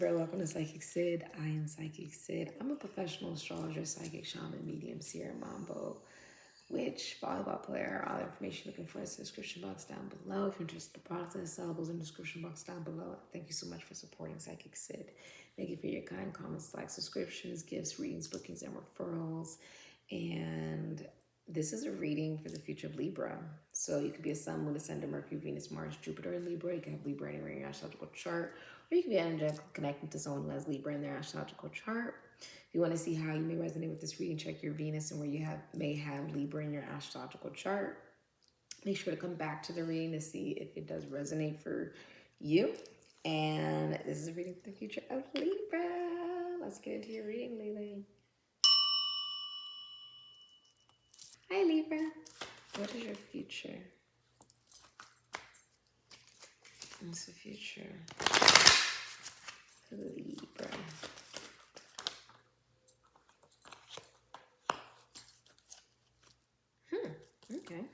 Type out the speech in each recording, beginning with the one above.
very welcome to SIKIKSYD. I am SIKIKSYD. I'm a professional astrologer, psychic, shaman, medium, seer, and mambo, witch, volleyball player. All the information you're looking for is in the description box down below. If you're interested in the products and sellables in the description box down below. Thank you so much for supporting SIKIKSYD. Thank you for your kind comments, likes, subscriptions, gifts, readings, bookings, and referrals. And this is a reading for the future of Libra. So you could be a Sun, Moon, Ascendant, Mercury, Venus, Mars, Jupiter, and Libra. You can have Libra anywhere in your astrological chart. Or you can be energetically connected to someone who has Libra in their astrological chart. If you want to see how you may resonate with this reading, check your Venus and where you may have Libra in your astrological chart. Make sure to come back to the reading to see if it does resonate for you. And this is a reading for the future of Libra. Let's get into your reading, Lily. Hi, Libra. What is your future? What's the future for Libra? Okay.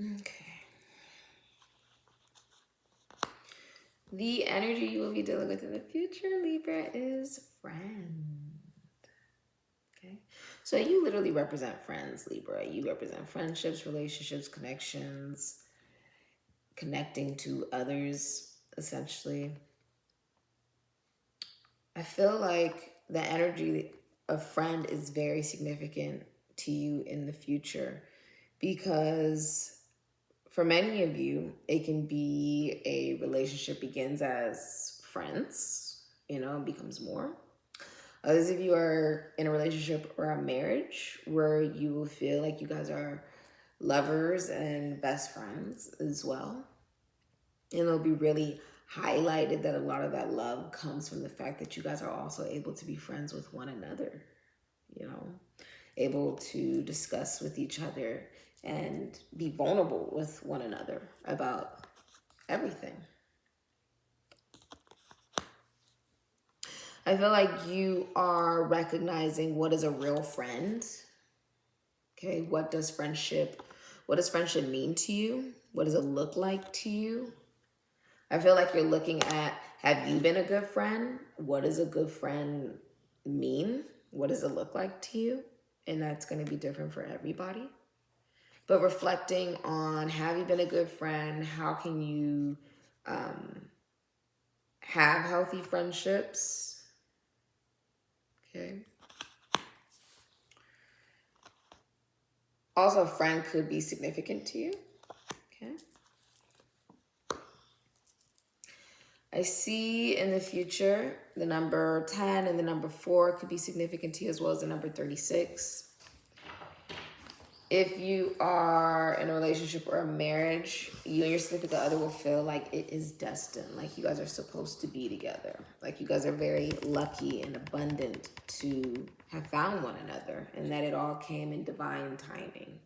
Okay. The energy you will be dealing with in the future, Libra, is friend. Okay. So you literally represent friends, Libra. You represent friendships, relationships, connections, connecting to others, essentially. I feel like the energy of friend is very significant to you in the future because for many of you, it can be a relationship begins as friends, and becomes more. Others of you are in a relationship or a marriage where you will feel like you guys are lovers and best friends as well. And it'll be really highlighted that a lot of that love comes from the fact that you guys are also able to be friends with one another, able to discuss with each other and be vulnerable with one another about everything. I feel like you are recognizing what is a real friend. Okay, what does friendship mean to you? What does it look like to you? I feel like you're looking at, have you been a good friend? What does a good friend mean? What does it look like to you? And that's going to be different for everybody. But reflecting on, have you been a good friend? How can you have healthy friendships? Okay. Also, a friend could be significant to you. Okay. I see in the future the number 10 and the number 4 could be significant to you, as well as the number 36. If you are in a relationship or a marriage, you and your significant other will feel like it is destined, like you guys are supposed to be together, like you guys are very lucky and abundant to have found one another, and that it all came in divine timing.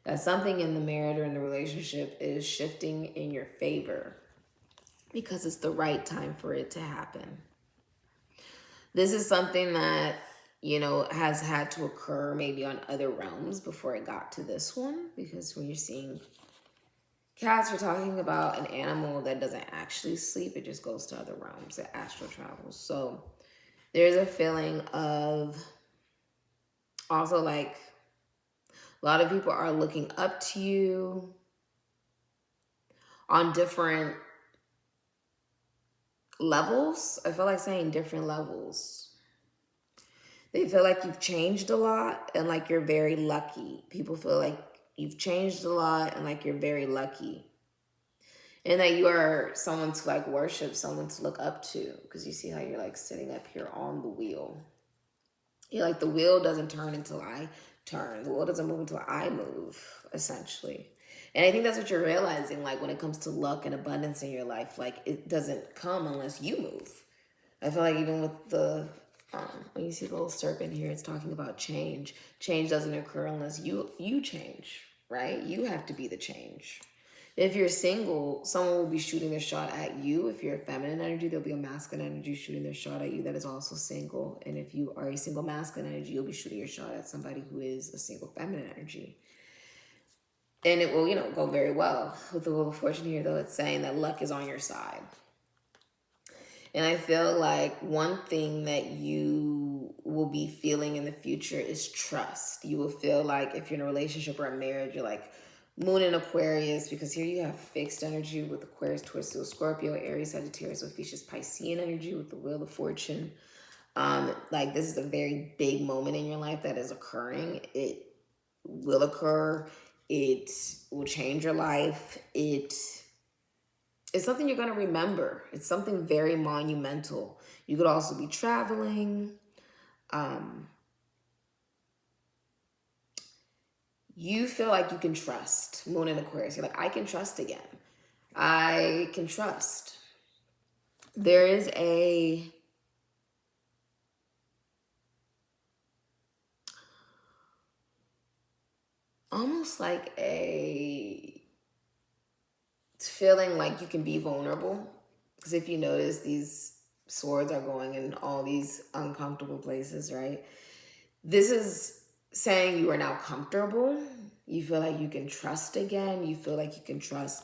That something in the marriage or in the relationship is shifting in your favor because it's the right time for it to happen. This is something that, has had to occur maybe on other realms before it got to this one, because when you're seeing cats, we're talking about an animal that doesn't actually sleep. It just goes to other realms. It astral travels. So there's a feeling of also like A lot of people are looking up to you on different levels. I feel like saying different levels. They feel like you've changed a lot and like you're very lucky. People feel like you've changed a lot and like you're very lucky. And that you are someone to like worship, someone to look up to. Because you see how you're like sitting up here on the wheel. You're like, the wheel doesn't turn until I turn. The wheel doesn't move until I move, essentially. And I think that's what you're realizing, like when it comes to luck and abundance in your life, like it doesn't come unless you move. I feel like even with the, when you see the little serpent here, it's talking about change. Change doesn't occur unless you change, right? You have to be the change. If you're single, someone will be shooting their shot at you. If you're a feminine energy, there'll be a masculine energy shooting their shot at you that is also single. And if you are a single masculine energy, you'll be shooting your shot at somebody who is a single feminine energy. And it will, you know, go very well. With the Wheel of Fortune here, though, it's saying that luck is on your side. And I feel like one thing that you will be feeling in the future is trust. You will feel like if you're in a relationship or a marriage, you're like, Moon in Aquarius, because here you have fixed energy with Aquarius, Taurus, Scorpio, Aries, Sagittarius, Ophiuchus, Piscean energy with the Wheel of Fortune. Like this is a very big moment in your life that is occurring. It will occur. It will change your life. It's something you're going to remember. It's something very monumental. You could also be traveling. You feel like you can trust. Moon in Aquarius. You're like, I can trust again. I can trust. There is a almost like a feeling like you can be vulnerable. Because if you notice, these swords are going in all these uncomfortable places, right? This is saying you are now comfortable. You feel like you can trust again. You feel like you can trust.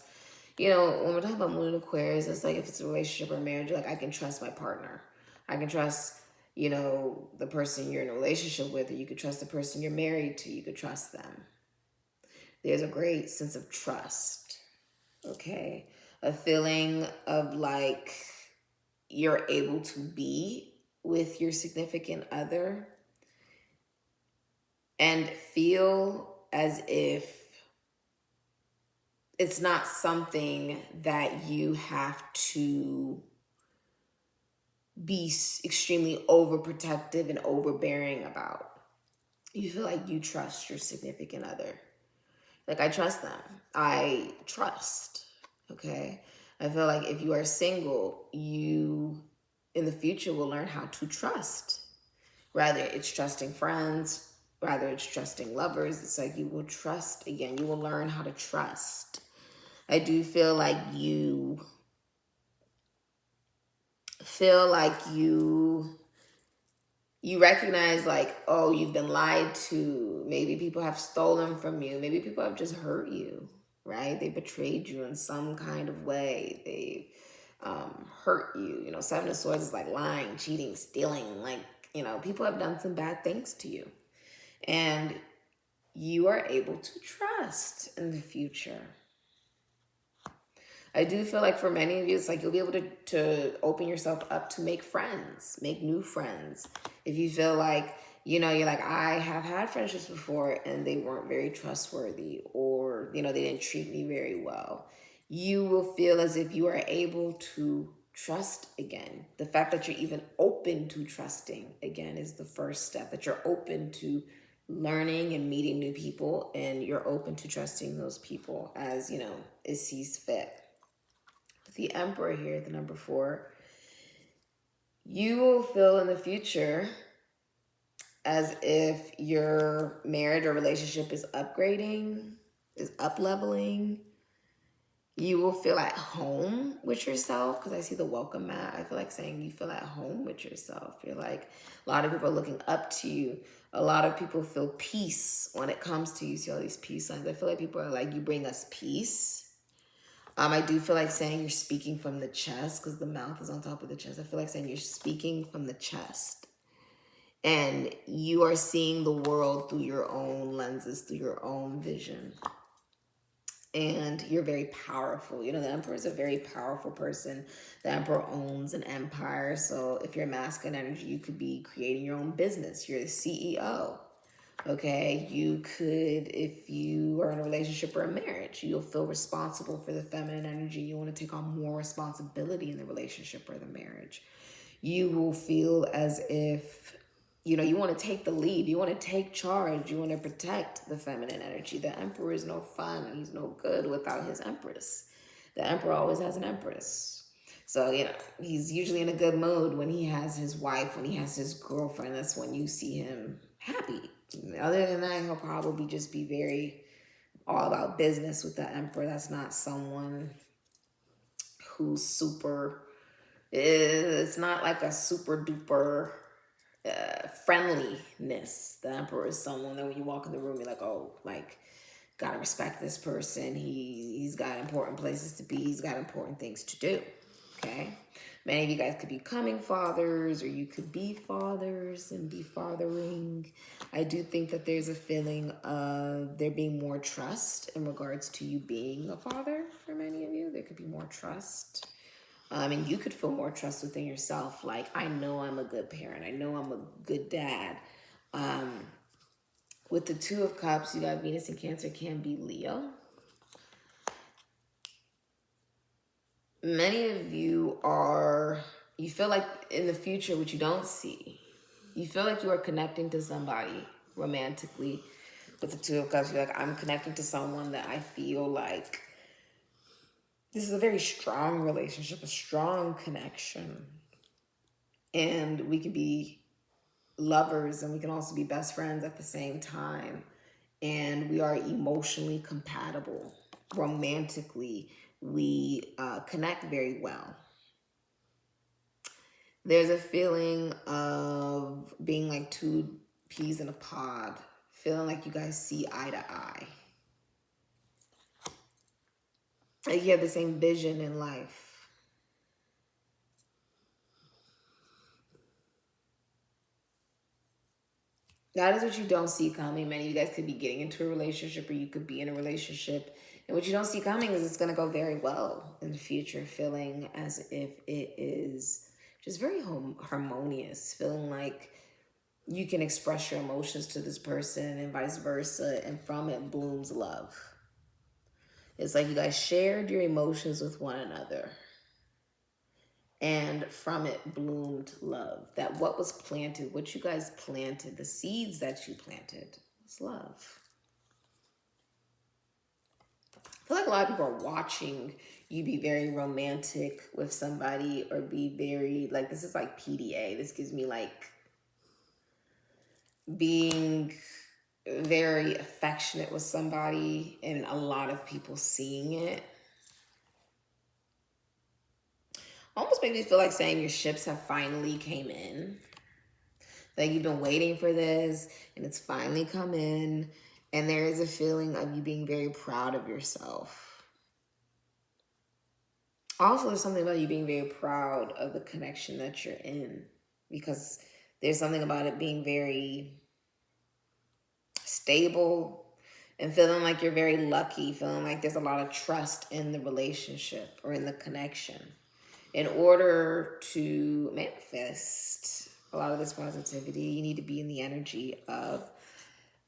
You know, when we're talking about Moon in Aquarius, it's like if it's a relationship or marriage, you're like, I can trust my partner. I can trust, you know, the person you're in a relationship with, or you could trust the person you're married to. You could trust them. There's a great sense of trust, okay? A feeling of like you're able to be with your significant other and feel as if it's not something that you have to be extremely overprotective and overbearing about. You feel like you trust your significant other. Like, I trust them. I trust, okay? I feel like if you are single, you, in the future, will learn how to trust. Rather, it's trusting friends, rather it's trusting lovers. It's like you will trust again. You will learn how to trust. I do feel like you recognize like, oh, you've been lied to. Maybe people have stolen from you. Maybe people have just hurt you, right? They betrayed you in some kind of way. They hurt you. You know, Seven of Swords is like lying, cheating, stealing. Like, you know, people have done some bad things to you. And you are able to trust in the future. I do feel like for many of you, it's like you'll be able to open yourself up to make friends, make new friends. If you feel like, you know, you're like, I have had friendships before and they weren't very trustworthy, or, you know, they didn't treat me very well. You will feel as if you are able to trust again. The fact that you're even open to trusting again is the first step, that you're open to learning and meeting new people, and you're open to trusting those people as, you know, it sees fit. The Emperor here, the number 4, you will feel in the future as if your marriage or relationship is upgrading, is up-leveling. You will feel at home with yourself, because I see the welcome mat. I feel like saying you feel at home with yourself. You're like, a lot of people are looking up to you. A lot of people feel peace when it comes to you. You see all these peace signs. I feel like people are like, you bring us peace. I do feel like saying you're speaking from the chest, because the mouth is on top of the chest. I feel like saying you're speaking from the chest. And you are seeing the world through your own lenses, through your own vision. And you're very powerful. You know, the Emperor is a very powerful person. The Emperor owns an empire. So if you're masculine energy, you could be creating your own business. You're the CEO. Okay, you could, if you are in a relationship or a marriage, you'll feel responsible for the feminine energy. You want to take on more responsibility in the relationship or the marriage. You will feel as if, you know, you want to take the lead. You want to take charge. You want to protect the feminine energy. The Emperor is no fun. He's no good without his Empress. The Emperor always has an Empress. So, you know, he's usually in a good mood when he has his wife, when he has his girlfriend. That's when you see him happy. Other than that, he'll probably just be very all about business with the Emperor. That's not someone who's super, it's not like a super duper friendliness. The Emperor is someone that when you walk in the room, you're like, oh, like, gotta respect this person. He's got important places to be. He's got important things to do. Okay. Many of you guys could be becoming fathers, or you could be fathers and be fathering. I do think that there's a feeling of there being more trust in regards to you being a father for many of you. There could be more trust. And you could feel more trust within yourself. Like, I know I'm a good parent. I know I'm a good dad. With the Two of Cups, you got Venus and Cancer, can be Leo. Many of you you feel like in the future, which you don't see, you feel like you are connecting to somebody romantically. With the Two of Cups, you're like, I'm connecting to someone that I feel like this is a very strong relationship, a strong connection. And we can be lovers and we can also be best friends at the same time. And we are emotionally compatible. Romantically, we connect very well. There's a feeling of being like two peas in a pod, feeling like you guys see eye to eye. Like you have the same vision in life. That is what you don't see coming. Many of you guys could be getting into a relationship, or you could be in a relationship. And what you don't see coming is it's going to go very well in the future, feeling as if it is just very harmonious, feeling like you can express your emotions to this person and vice versa. And from it blooms love. It's like you guys shared your emotions with one another. And from it bloomed love. That what was planted, what you guys planted, the seeds that you planted was love. I feel like a lot of people are watching you be very romantic with somebody, or be very, like, this is like PDA. This gives me like being very affectionate with somebody and a lot of people seeing it. Almost makes me feel like saying your ships have finally came in. Like you've been waiting for this and it's finally come in. And there is a feeling of you being very proud of yourself. Also, there's something about you being very proud of the connection that you're in, because there's something about it being very stable and feeling like you're very lucky, feeling like there's a lot of trust in the relationship or in the connection. In order to manifest a lot of this positivity, you need to be in the energy of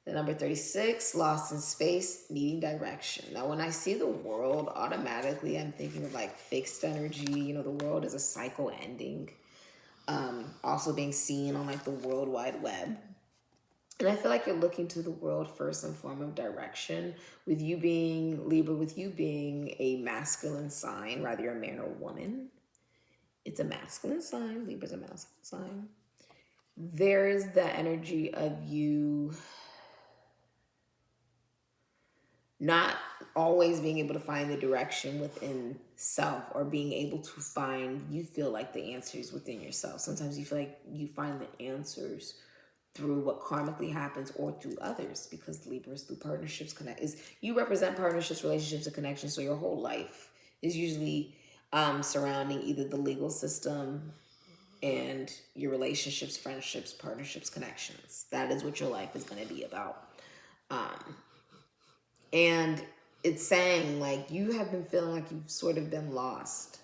the number 36, lost in space, needing direction. Now, when I see the world, automatically I'm thinking of like fixed energy. You know, the world is a cycle ending. Also being seen on like the World Wide Web. And I feel like you're looking to the world for some form of direction. With you being Libra, with you being a masculine sign, whether you're a man or a woman, it's a masculine sign. Libra's a masculine sign. There is the energy of you not always being able to find the direction within self, or being able to find, you feel like the answers within yourself. Sometimes you feel like you find the answers through what karmically happens or through others, because Libra is through partnerships, you represent partnerships, relationships, and connections. So your whole life is usually surrounding either the legal system, and your relationships, friendships, partnerships, connections. That is what your life is going to be about. And it's saying like you have been feeling like you've sort of been lost.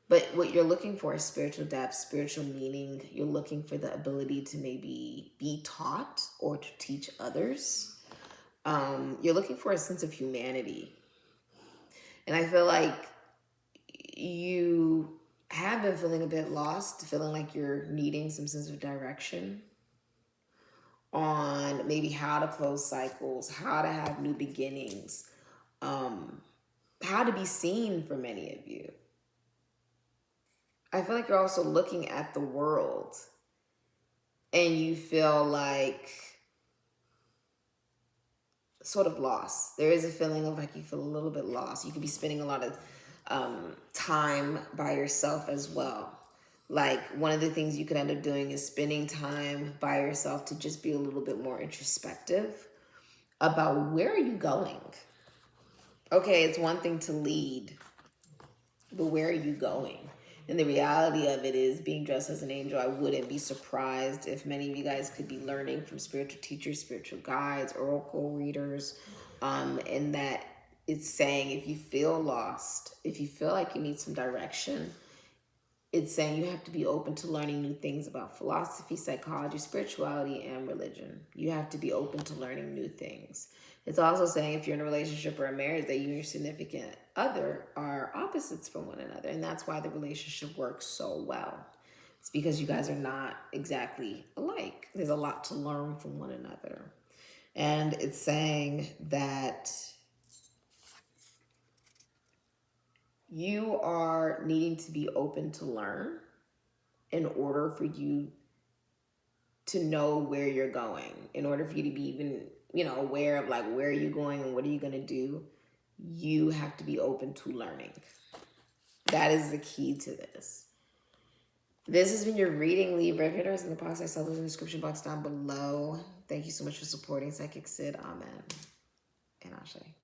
But what you're looking for is spiritual depth, spiritual meaning. You're looking for the ability to maybe be taught or to teach others. You're looking for a sense of humanity. And I feel like you have been feeling a bit lost, feeling like you're needing some sense of direction on maybe how to close cycles, how to have new beginnings, how to be seen for many of you. I feel like you're also looking at the world and you feel like sort of lost. There is a feeling of like you feel a little bit lost. You could be spending a lot of time by yourself as well. Like one of the things you could end up doing is spending time by yourself to just be a little bit more introspective about where are you going? Okay, it's one thing to lead, but where are you going? And the reality of it is, being dressed as an angel, I wouldn't be surprised if many of you guys could be learning from spiritual teachers, spiritual guides, oracle readers, and that it's saying if you feel lost, if you feel like you need some direction, it's saying you have to be open to learning new things about philosophy, psychology, spirituality, and religion. You have to be open to learning new things. It's also saying if you're in a relationship or a marriage that you and your significant other are opposites from one another. And that's why the relationship works so well. It's because you guys are not exactly alike. There's a lot to learn from one another. And it's saying that you are needing to be open to learn in order for you to know where you're going, in order for you to be even, aware of like where are you going and what are you going to do. You have to be open to learning. That is the key to this. This has been your reading, Libra. If you're interested in the process, I saw those in the description box down below. Thank you so much for supporting Psychic Sid. Amen. And Ashe.